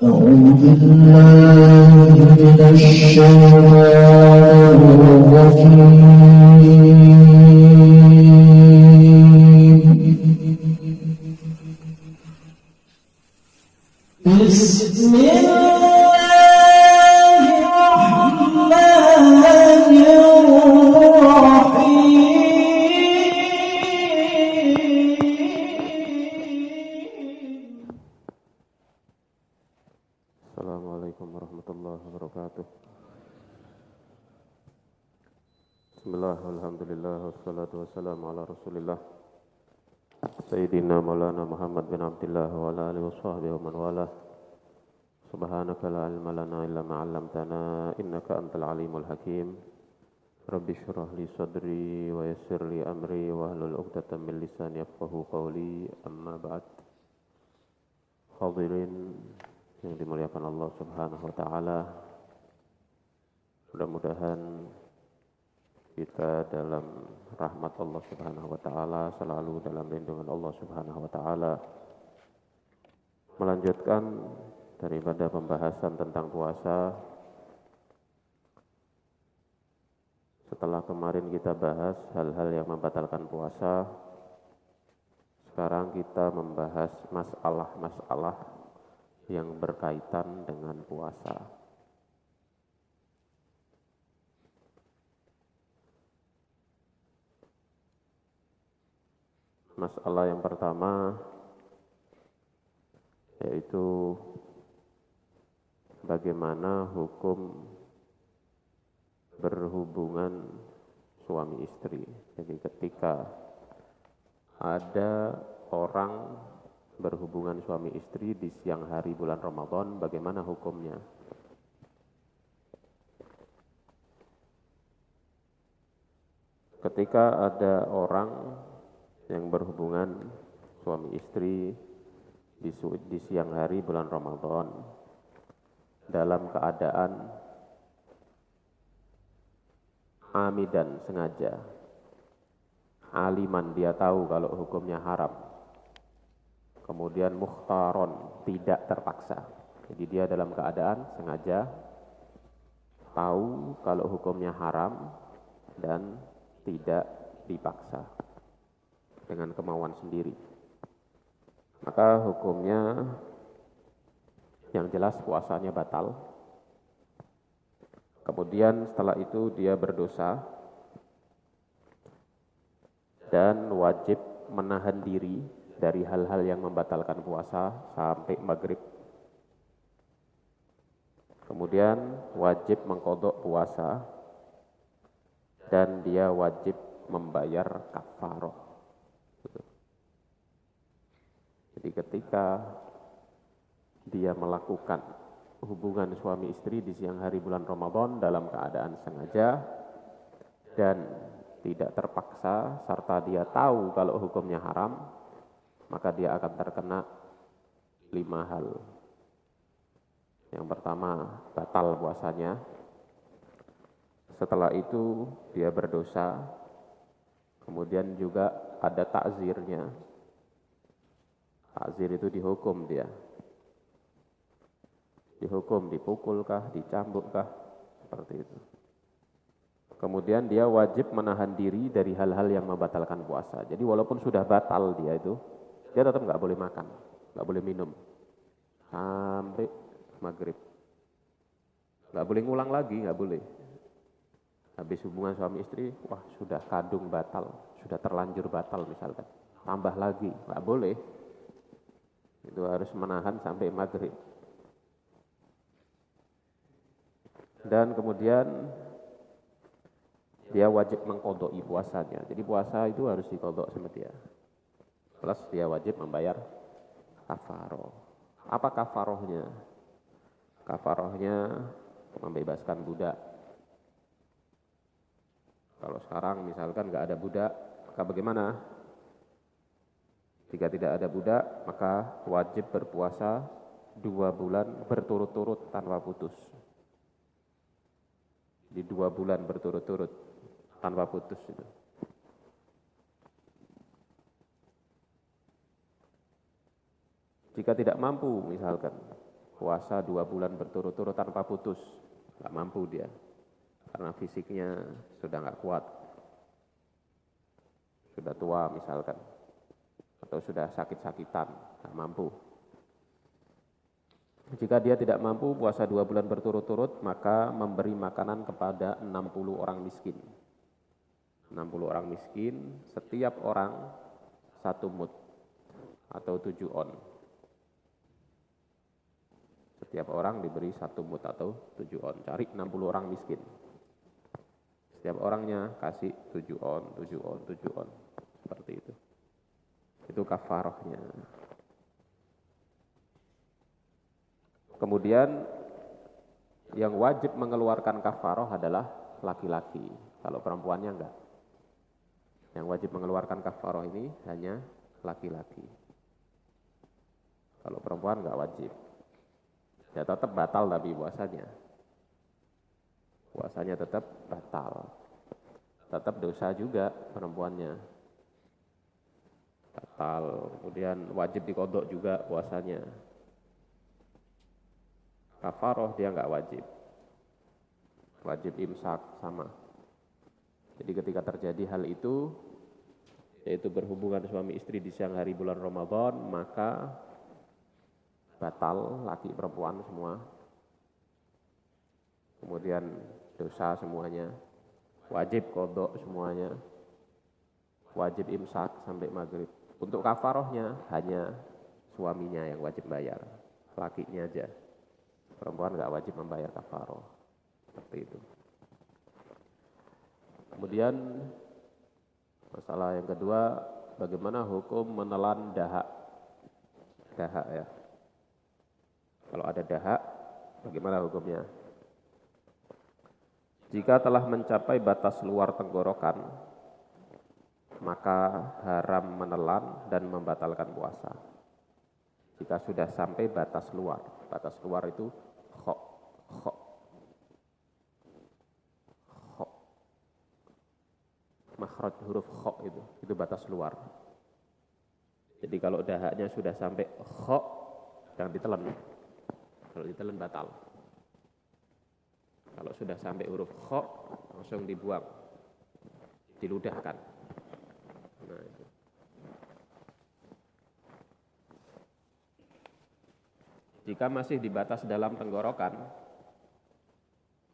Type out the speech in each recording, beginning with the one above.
أعوذ بالله من الشيطان الرجيم بسم الله الرحمن الرحيم. Assalamualaikum warahmatullahi wabarakatuh. Bismillah, alhamdulillah, wassalatu wassalamu ala rasulillah Sayyidina Maulana Muhammad bin Abdullah wa ala alihi wa sahbihi wa man wala. Subhanaka la ilma lana illa ma 'allamtana innaka antal alimul hakim. Rabbi shrah li sadri wa yassir li amri wa hlul 'uqdatam min lisani yafqahu qawli. Amma ba'd. Hadirin yang dimuliakan Allah Subhanahu wa taala. Mudah-mudahan kita dalam rahmat Allah Subhanahu wa taala, selalu dalam lindungan Allah Subhanahu wa taala. Melanjutkan daripada pembahasan tentang puasa. Setelah kemarin kita bahas hal-hal yang membatalkan puasa, sekarang kita membahas masalah-masalah yang berkaitan dengan puasa. Masalah yang pertama yaitu bagaimana hukum berhubungan suami istri. Jadi ketika ada orang berhubungan suami istri di siang hari bulan Ramadan, bagaimana hukumnya? Ketika ada orang yang berhubungan suami istri di siang hari bulan Ramadan dalam keadaan amidan, sengaja, aliman, dia tahu kalau hukumnya haram, kemudian mukhtaron, tidak terpaksa. Jadi dia dalam keadaan sengaja tahu kalau hukumnya haram dan tidak dipaksa dengan kemauan sendiri. Maka hukumnya yang jelas puasanya batal. Kemudian setelah itu dia berdosa dan wajib menahan diri dari hal-hal yang membatalkan puasa sampai maghrib. Kemudian wajib mengqadha puasa dan dia wajib membayar kafarah. Jadi ketika dia melakukan hubungan suami istri di siang hari bulan Ramadan dalam keadaan sengaja dan tidak terpaksa, serta dia tahu kalau hukumnya haram, maka dia akan terkena 5 hal. Yang pertama, batal puasanya. Setelah itu dia berdosa. Kemudian juga ada takzirnya. Takzir itu dihukum dia. Dihukum, dipukulkah, dicambukkah, seperti itu. Kemudian dia wajib menahan diri dari hal-hal yang membatalkan puasa. Jadi walaupun sudah batal dia itu, dia tetap nggak boleh makan, nggak boleh minum sampai maghrib. Nggak boleh ngulang lagi, nggak boleh. Habis hubungan suami istri, wah sudah kadung batal, sudah terlanjur batal misalkan, tambah lagi, nggak boleh. Itu harus menahan sampai maghrib. Dan kemudian dia wajib mengqadha puasanya. Jadi puasa itu harus diqadha sama dia. Plus dia wajib membayar kafarah. Apa kafarahnya? Kafarahnya membebaskan budak. Kalau sekarang misalkan nggak ada budak, maka bagaimana? Jika tidak ada budak, maka wajib berpuasa 2 bulan berturut-turut tanpa putus. Di 2 bulan berturut-turut tanpa putus itu. Jika tidak mampu misalkan, puasa 2 bulan berturut-turut tanpa putus, nggak mampu dia, karena fisiknya sudah nggak kuat, sudah tua misalkan, atau sudah sakit-sakitan, nggak mampu. Jika dia tidak mampu puasa 2 bulan berturut-turut, maka memberi makanan kepada 60 orang miskin. 60 orang miskin, setiap orang 1 mud atau 7 on. Setiap orang diberi 1 mud atau 7 on. Cari 60 orang miskin. Setiap orangnya kasih 7 on, 7 on, 7 on. Seperti itu. Itu kafarahnya. Kemudian yang wajib mengeluarkan kafarah adalah laki-laki. Kalau perempuannya enggak. Yang wajib mengeluarkan kafarah ini hanya laki-laki. Kalau perempuan enggak wajib. Ya tetap batal tapi puasanya. Puasanya tetap batal. Tetap dosa juga perempuannya. Batal. Kemudian wajib dikodok juga puasanya. Kafaroh dia nggak wajib. Wajib imsak sama. Jadi ketika terjadi hal itu, yaitu berhubungan suami istri di siang hari bulan Ramadan, maka batal laki perempuan semua. Kemudian dosa semuanya. Wajib kodok semuanya. Wajib imsak sampai maghrib. Untuk kafarohnya hanya suaminya yang wajib bayar. Lakinya aja. Perempuan nggak wajib membayar kafaroh. Seperti itu. Kemudian masalah yang kedua, bagaimana hukum menelan dahak? Dahak ya. Kalau ada dahak, bagaimana hukumnya? Jika telah mencapai batas luar tenggorokan, maka haram menelan dan membatalkan puasa. Jika sudah sampai batas luar itu kho. Makhraj huruf kho itu batas luar. Jadi kalau dahaknya sudah sampai kho, jangan ditelan. Kalau ditelan batal. Kalau sudah sampai huruf kho, langsung dibuang, diludahkan. Nah, itu. Jika masih di batas dalam tenggorokan,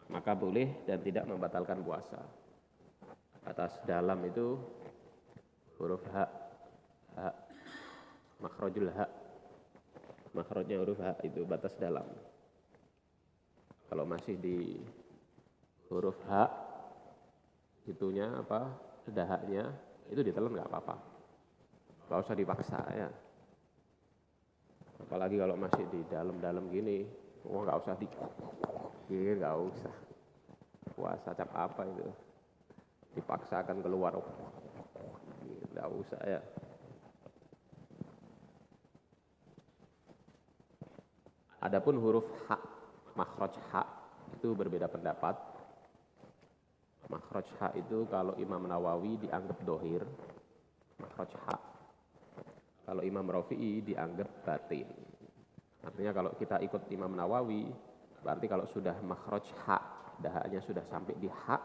maka boleh dan tidak membatalkan puasa. Batas dalam itu huruf ha, makhrajul ha. Makhrajnya huruf ha itu batas dalam. Kalau masih di huruf ha, itunya apa? Dahaknya itu ditelan nggak apa-apa. Nggak usah dipaksa ya. Apalagi kalau masih di dalam-dalam gini, nggak usah gini, nggak usah. Puasa cap apa itu? Dipaksakan keluar, nggak usah ya. Adapun huruf ha, makhraj ha itu berbeda pendapat. Makhraj ha itu kalau Imam Nawawi dianggap dohir, makhraj ha. Kalau Imam Rafi'i dianggap batin. Artinya kalau kita ikut Imam Nawawi, berarti kalau sudah makhraj ha, dahaknya sudah sampai di ha,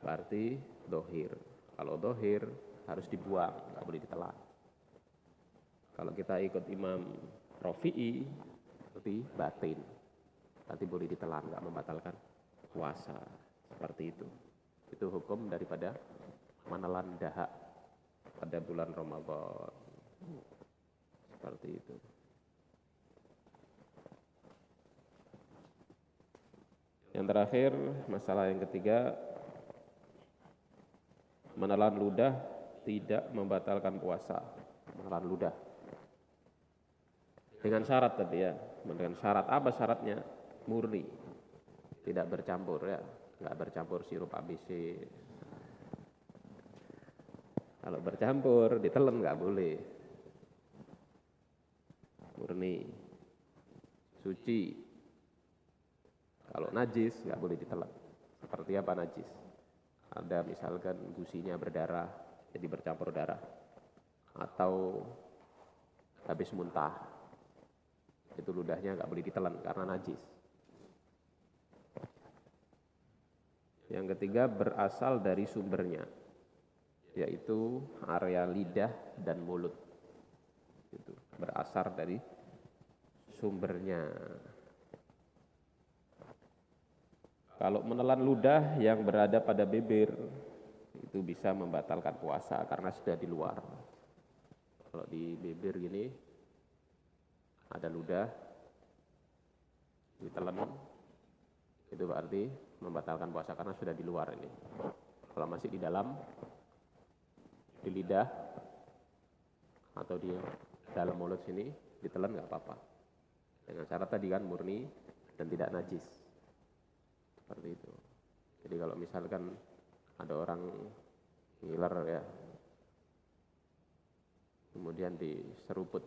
berarti dohir. Kalau dohir harus dibuang, nggak boleh ditelan. Kalau kita ikut Imam Rafi'i, berarti batin. Berarti boleh ditelan, nggak membatalkan puasa. Seperti itu. Itu hukum daripada menelan dahak pada bulan Ramadan. Seperti itu. Yang terakhir, masalah yang ketiga, menelan ludah tidak membatalkan puasa. Menelan ludah. Dengan syarat tapi ya. Dengan syarat apa syaratnya? Murni. Tidak bercampur ya. Nggak bercampur sirup ABC. Kalau bercampur, ditelan nggak boleh. Murni. Suci. Kalau najis nggak boleh ditelan. Seperti apa najis? Ada misalkan gusinya berdarah, jadi bercampur darah. Atau habis muntah. Itu ludahnya nggak boleh ditelan karena najis. Yang ketiga berasal dari sumbernya, yaitu area lidah dan mulut. Itu berasal dari sumbernya. Kalau menelan ludah yang berada pada bibir, itu bisa membatalkan puasa karena sudah di luar. Kalau di bibir gini, ada ludah, ditelan, itu berarti membatalkan puasa karena sudah di luar ini. Kalau masih di dalam, di lidah, atau di dalam mulut sini, ditelan nggak apa-apa. Dengan syarat tadi kan murni dan tidak najis. Seperti itu. Jadi kalau misalkan ada orang ngiler ya, kemudian diseruput,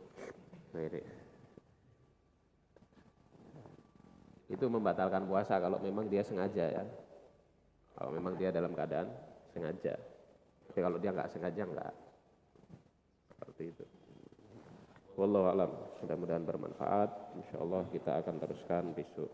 itu membatalkan puasa kalau memang dia sengaja ya. Kalau memang dia dalam keadaan sengaja. Tapi kalau dia nggak sengaja nggak. Seperti itu. Wallahu a'lam. Mudah-mudahan bermanfaat. Insyaallah kita akan teruskan besok.